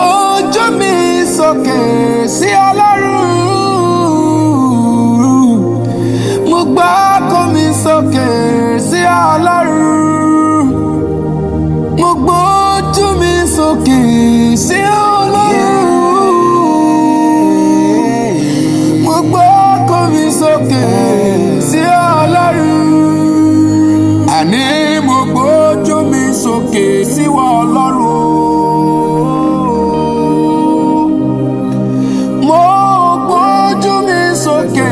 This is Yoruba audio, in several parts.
gbójú mi sókè sí Ọlọ́run. Mo gbọ́kàn mi sókè sí Ọlọ́run. Mo gbójú mi sókè sí Ọlọ́run. Mo gbọ́kàn mi sókè sí Ọlọ́run. Àní mo gbójú mi sókè sí Ọlọ́run. Mo gbójú mi sókè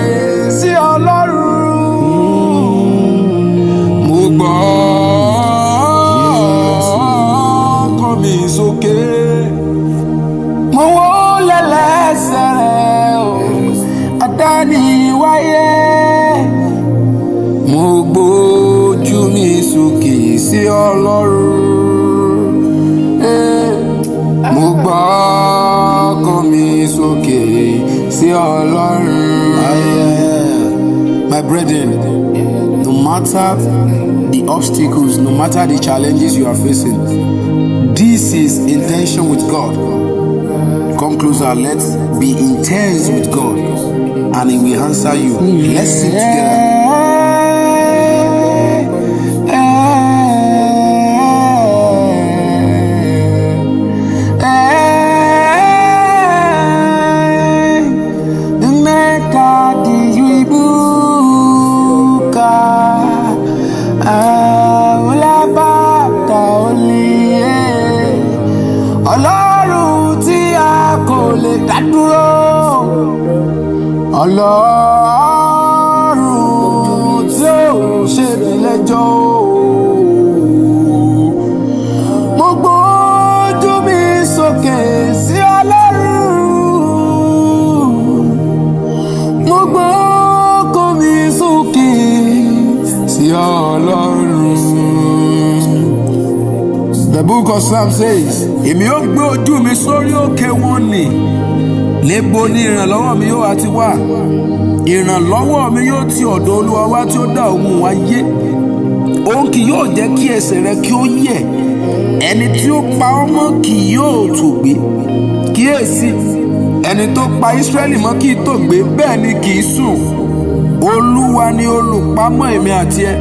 sí Ọlọ́run. Mo gbọ́kàn mi sókè. Mo wólẹ̀ lẹ́sẹ̀ rẹ̀ o, Adániwáyé. Mo gbójú mi sókè sí Ọlọ́run. Mo gbọ́kàn mi sókè sí Ọlọ́run. My brethren, no matter the obstacles, no matter the challenges you are facing, this is intention with God. Come closer, let's be intense with God, and He will answer you. Let's sing together. Ọlọ́run tí a kò lè dá dúró, Ọlọ́run tí ó ṣe bí lẹ́jọ́. Mo gbójú mi sókè sí Ọlọ́run. Mo gbọ́kàn mi sókè sí Ọlọ́run. The book of Psalm says, èmi ó gbé ojú mi sórí òkè wọn nì. Níbo ni ìrànlọ́wọ́ mi yóò wá ti wá? Ìrànlọ́wọ́ mi yóò ti ọ̀dọ̀ Olúwa wá tí ó dá òun ayé. Òun kì yóò jẹ́ kí ẹsẹ̀ rẹ kí ó yẹ̀. Ẹni tí ó pa ọ́ mọ́ kì yóò tòògbé. Kíyèsí, ẹni tó pa Ísírẹ́lì mọ́ kì í tòògbé, bẹ́ẹ̀ ni kì í sùn. Olúwa ni olùpamọ́ èmi àti ẹ.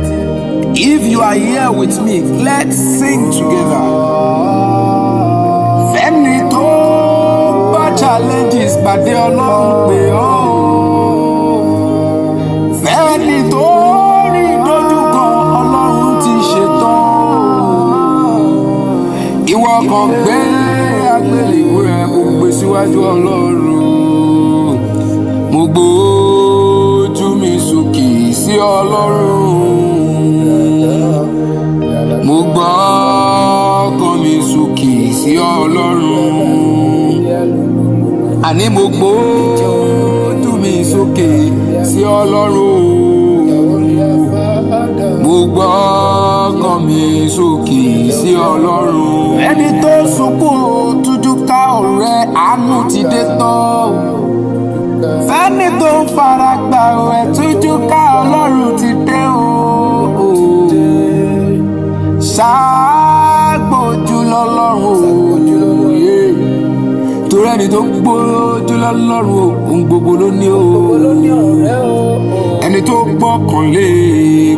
If you are here with me, let's sing together. Fẹ́ni tó bá challenges pàdé Ọlọ́run pé ọ́. Fẹ́ni tó rí dojúkọ Ọlọ́run ti ṣetán. Ìwọ kan gbé àgbélébùú rẹ kó gbé síwájú Ọlọ́run. Mo gbójú mi sókè sí Ọlọ́run. Mo gbọ́kàn mi sókè sí Ọlọ́run. Àní mo gbójú mi sókè sí Ọlọ́run. Mo gbọ́kàn mi sókè sí Ọlọ́run. Ẹni tó sunkún tújú ká ọ̀rẹ́ àánú ti dé tán. Fẹ́ni tó ń fara gbà ẹ̀ tújú ká Ọlọ́run ti dé o. Ṣàgbójú lọ́lọ́run o, torí ẹni tó gbójú lọ́lọ́run o, ohun gbogbo ló ní o. Ẹni tó gbọ́kànlé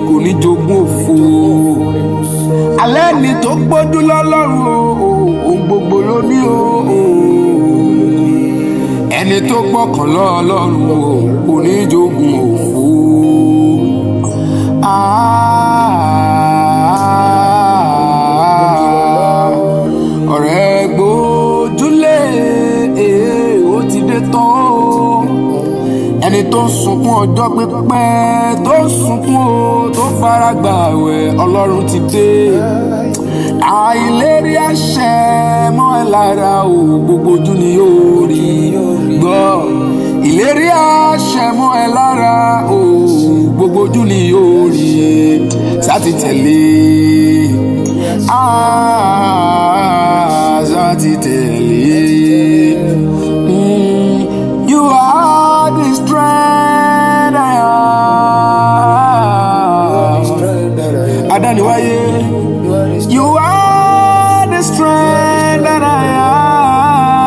kò ní jogún òfo. Alẹ́ ẹni tó gbójú lọ́lọ́run o, ohun gbogbo ló ní o. Ẹni tó gbọ́kàn lọ́lọ́run o, kò ní jogún òfo. Ọ̀rẹ́ gbójúlé, ó ti dé tán. Ẹni tó ń sunkún ọjọ́ pípẹ́, tó ń sunkún o, tó fara gbà àwẹ̀, Ọlọ́run ti dé. Àìlérí àṣẹ mọ́ ẹ lára o, gbogbo ojú ni yóò rí gbọ́. Ìlérí àṣẹ mọ́ ẹ lára o, gbogbo ojú ni yóò rí. Sáti tẹ̀lé. Sáti tẹ̀lé. You are the strength I have. Adániwáyé. You are the strength that I have.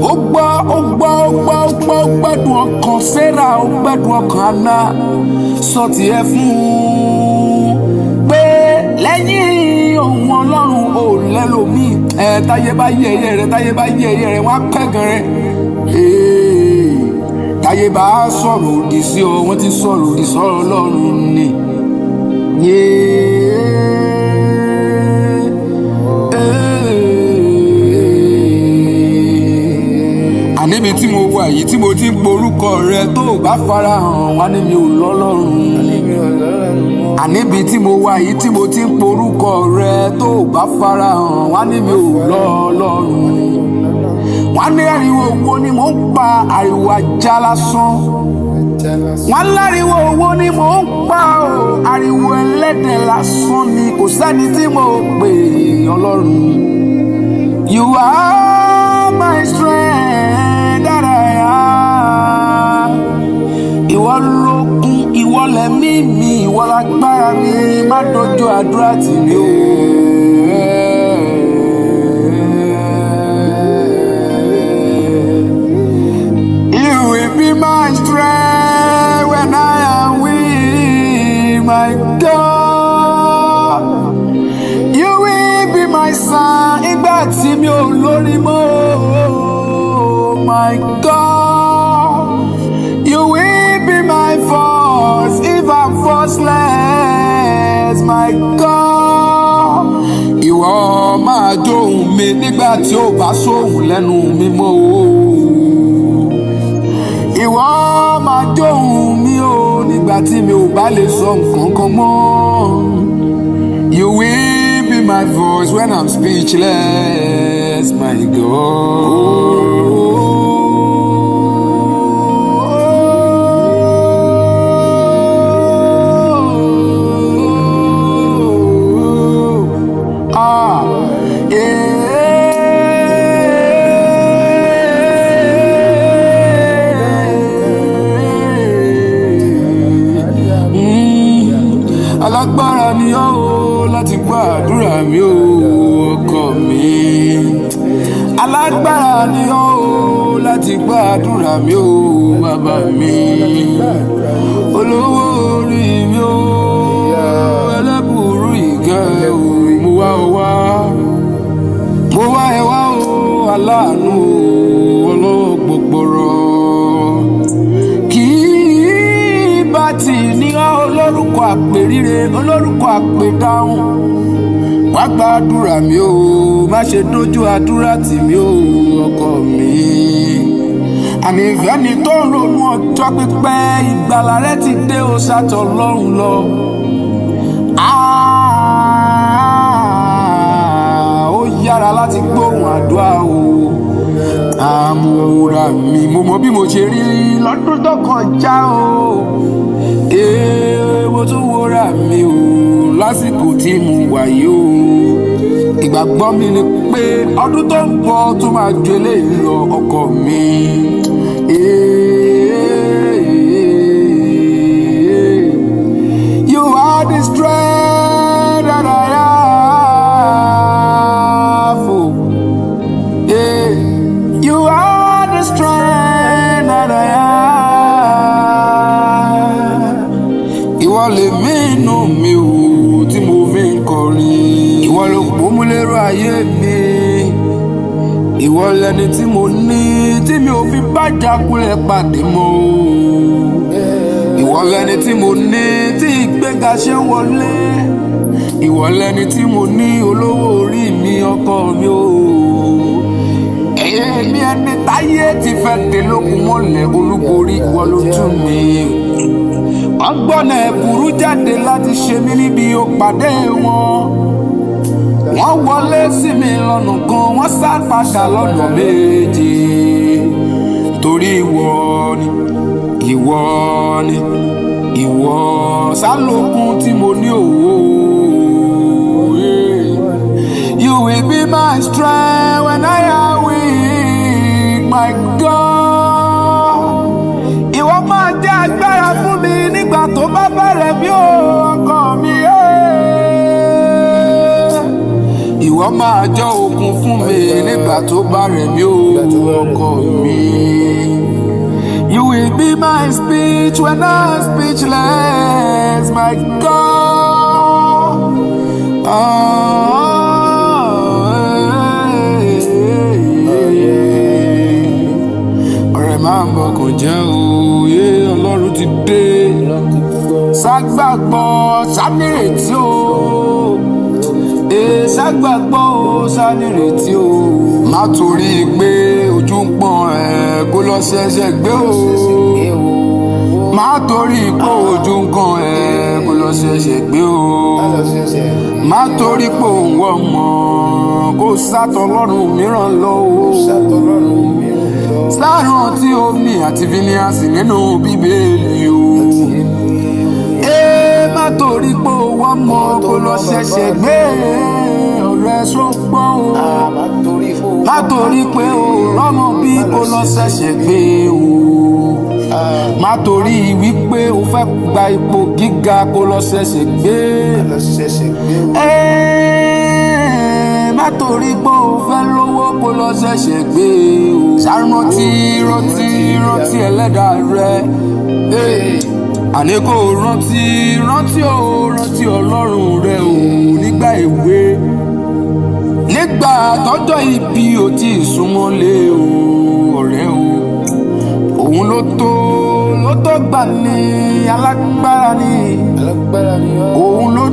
ó gbẹ́dùn ọkàn Sarah, ó gbẹ́dùn ọkàn Hánà. Sọ tiẹ̀ fún pé lẹ́yìn òun Ọlọ́run ò lẹ́lòmíì. Táyé bá yẹ ẹyẹ rẹ wọ́n á pẹ́gàn rẹ. Táyé bá sọ̀rọ̀ òdì sí ọ, wọ́n ti sọ̀rọ̀ òdì sọ̀rọ̀ Ọlọ́run ni. Àníbi tí mo wà yìí tí mo ti ń porúkọ rẹ tó bá farahàn wá ní mi ò lọ́lọ́run. Àníbi tí mo wà yìí tí mo ti ń porúkọ rẹ tó bá farahàn wá ní mi ò lọ́lọ́run. Wọ́n ní ariwo owó ni mò ń pa, ariwo ajá lásán. Wọ́n láriwo owó ni mò ń pa o, ariwo ẹlẹ́dẹ̀ lásán ni. Kò sẹ́ni tí mo pè Ọlọ́run. You are my strength that I am. Ìwọ lókun, ìwọ lẹ̀mí mi, ìwọ lágbára mi. Má dojú àdúrà tì mí o. My strength when I am weak, my God. You will be my son ìgbà tí mi ò lórí mọ́, my God. You will be my force if I'm forceless, my God. Ìwọ máa jóhùn mi nígbà tí ó bá sóhùn lẹ́nu mi mọ́ o. Ìwọ máa jóhùn mi o nígbà tí mi ò bá lè sọ nǹkan kan mọ́. You will be my voice when I'm speechless, my God. Alágbára ni ọ́ o láti gbọ́ àdúrà mi o ọkọ mi. Alágbára ni ọ́ o láti gbọ́ àdúrà mi o bàbá mi. Olówó orí mi o, ẹlẹ́bùrú ìkẹ́ o. Mo wá ẹ wá o, aláàánú o, ọlọ́wọ́ gbọgbọrọ. Tí ní olórúkọ àpèrire, olórúkọ àpèdáhùn. Wá gba àdúrà mi o, má ṣe dójú àdúrà tì mí o ọkọ mi. Àní ìfẹ́ ni tó ń ronú ọjọ́ pípẹ́, ìgbàlà rẹ ti dé o sátọ̀ Ọlọ́run lọ. Ó yára láti gbóhùn àdúrà o. Àmúra mi, mo mọ bí mo ṣe rí lọ́dún tó kọjá o. Mo tún wòra mi o lásìkò tí mo wà yìí o. Ìgbàgbọ́ mi ni pé ọdún tó ń bọ̀ tó máa ju eléyìí lọ ọkọ mi. You are the strength that I have. You are the strength that I have. Ìwọ lè mínú mi o tí mo fi ń kọrin. Ìwọ ló pòmúlérò ayé mi. Ìwọ lẹni tí mo ní tí mi ò fi bá jákulẹ̀ pàdé mọ́ o. Ìwọ lẹni tí mo ní tí ìgbéga ṣe ń wọlé. Ìwọ lẹni tí mo ní olówó orí mi ọkọ mi o. Èmi ẹni táyé ti fẹ́ dé lókun mọ́lẹ̀ olúborí ìwọ ló tún mi. Wọ́n gbọ́nà ẹ̀bùrú jáde láti ṣe mí níbi ó pàdé wọn. Wọ́n wọlé sí mi lọ́nà kan, wọ́n sá padà lọ́nà méje. Torí ìwọ sálókun tí mo ní òwò. You will be my strength when I am weak, my God. Ìwọ máa jẹ́ agbára fún mi nígbà tó bá bẹ̀rẹ̀ bí ọkọ mi. Ìwọ ìwọ máa jẹ́ okun fún mi nígbà tó bá rẹ̀ mí o ọkọ mi. You will be my speech when I'm speechless, my God. Ọ̀rẹ́ máa ń bọkàn jẹ́ òye Ọlọ́run ti dé. Ṣàgbàgbọ́ ṣànírètí o. Ṣàgbàgbọ́ ṣànírètí o. Má torí pé ojú ń pọ́n ẹ kó lọ ṣẹ̀ṣẹ̀ gbé o. Má torí pé ojú ń kan ẹ kó lọ ṣẹ̀ṣẹ̀ gbé o. Má torí pé òun wọ̀ mọ́ kó sátọ̀ lọ́rùn mìíràn lọ o. Sárántí omi àti fíníàsì nínú Bíbélì o. Má torí pé òun wọ̀ mọ́ kó lọ ṣẹ̀ṣẹ̀ gbé ọ̀rẹ́ sọ́gbọ́n o. Má torí pé o rọ́mọ bí kó lọ ṣẹ̀ṣẹ̀ gbé o. Má torí wípé o fẹ́ gba ipò gíga kó lọ ṣẹ̀ṣẹ̀ gbé. Má torí pé o fẹ́ lówó kó lọ ṣẹ̀ṣẹ̀ gbé o. Ṣàrántí rántí ẹlẹ́dàá rẹ. Àní kò rántí Ọlọ́run rẹ o nígbà èwe. Nígbà tọ́jọ́ ibi ò tí ì súnmọ́lé o ọ̀rẹ́ o. Òun ló tó gbà ní alágbára ni. Òun ló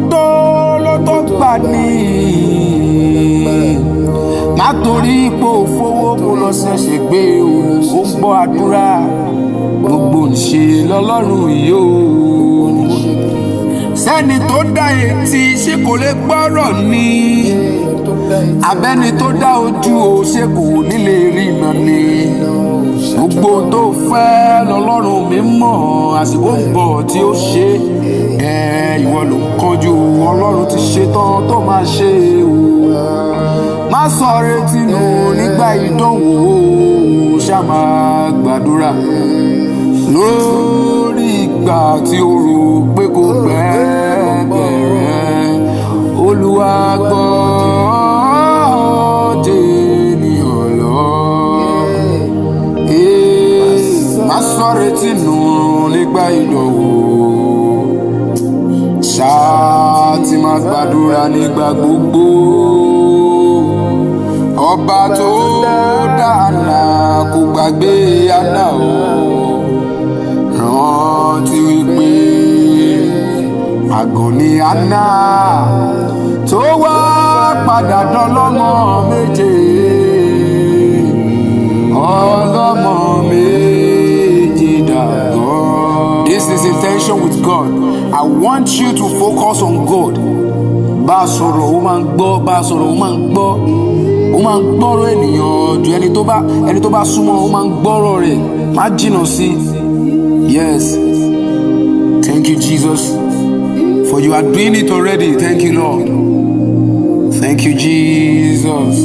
tó gbà ní. Má torí ipò fowó kó lọ ṣẹ̀ṣẹ̀ gbé o. Ó ń gbọ́ àdúrà gbogbo ńṣe lọ́lọ́run yìí o. Sẹ́ni tó dá etí ṣé kò lè gbọ́rọ̀ ni? Abẹ́ni tó dá ojú o ṣé kò nílé ríran ni? Gbogbo tó fẹ́ lọ́lọ́run mi mọ̀, àsìkò ń bọ̀ tí ó ṣe. Ìwọ ló ń kánjú, Ọlọ́run ti ṣetán tó máa ṣe o. Má sọ retí nù nígbà ìdánwò o, ṣá máa gbàdúrà lórí ìgbà tí o rò pé kò pẹ́ bẹ̀rẹ̀. Olúwa gbọ́ jẹ́nìyàn lọ. Má sọ retí nù nígbà ìdánwò, ṣáà tí máa gbàdúrà nígbà gbogbo. Ọba tó dá Áńà kò gbàgbé Áńà o. Rántí wípé àgàn ni Áńà tó wá padà dọ́lọ́mọ méje. Ọlọ́mọ méje dàgbọ́n. This is intention with God. I want you to focus on God. Bá a sọ̀rọ̀ ó máa ń gbọ́, bá a sọ̀rọ̀ ó máa ń gbọ́. Ó máa ń gbọ́rọ̀ ènìyàn ju ẹni tó bá súnmọ́ ó máa ń gbọ́rọ̀ rẹ̀. Má jìnnà sí. Yes. Thank you, Jesus, for you are doing it already. Thank you, Lord. Thank you, Jesus.